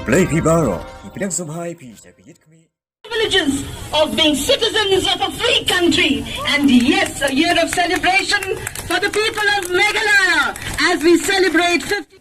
Play Pibaro, Privilege of being citizens of a free country, and yes, a year of celebration for the people of Meghalaya as we celebrate 50.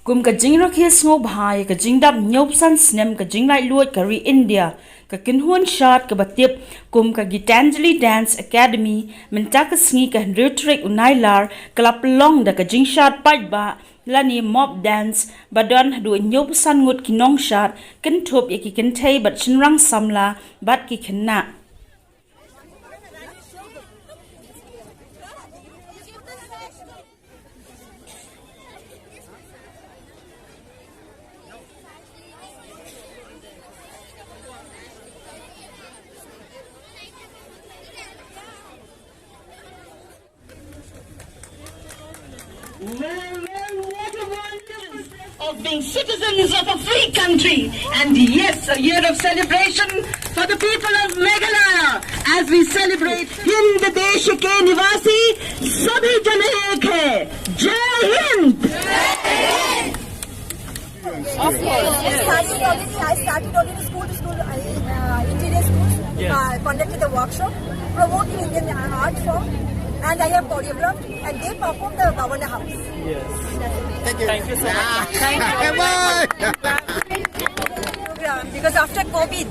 Kum ka Jingrakhe snow bhai ka jingdap nyopsan Snem ka jinglai luat ka re India ka kinhuan Shad ka batip kum ka Gitanjali Dance Academy mentak ka sngi ka rhetoric unailar klap long da ka jingshad Paidbah lani mob dance badon du nyopsan ngut kinong Shad kan thop yaki Khyndai bat chinrang samla bat ki khenna Of being citizens of a free country, and yes, a year of celebration for the people of Meghalaya as we celebrate Hind Desh ke Nivasi Sabhi Jane Ek hai. Jai Hind! I started already school to school, interior schools, conducted the workshop, promoting Indian art form, and I have choreographed, and they performed the Governor House. Yes. Thank you so much. Thank you. Because after COVID,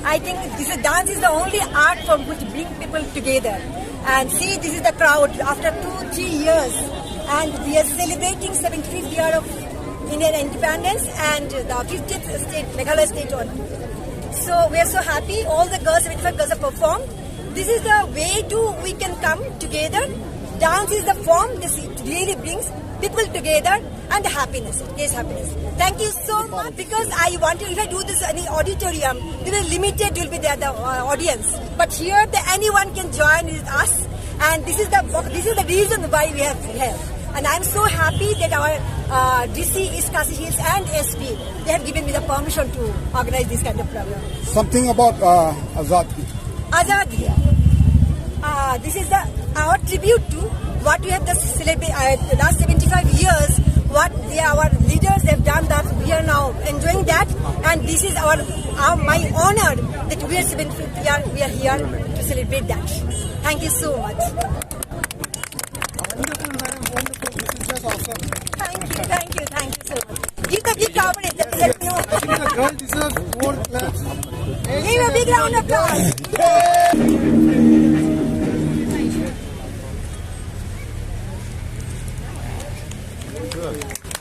I think this dance is the only art form which brings people together. And see, this is the crowd after 2-3 years, and we are celebrating 75th year of Indian independence and the 50th state, Meghalaya state on. So we are so happy. All the girls, 75 girls have performed. This is the way we can come together. Dance is the form. This really brings people together and happiness. It is happiness. Thank you so much. Because I want to, if I do this in the auditorium, limited will be there, the audience. But here, anyone can join with us, and this is the reason why we have here. And I'm so happy that our DC, East Kasi Hills, and SP, they have given me the permission to organize this kind of program. Something about Azad. Azad here. This is our tribute to what we have just celebrated the last 75 years, what our leaders have done, that we are now enjoying that, and this is my honor that we are 75th year, we are here to celebrate that. Thank you so much. Wonderful. This is just awesome. Thank you so much. Give the big round of applause. I think the girl deserves more claps. Give a big round of applause. Good.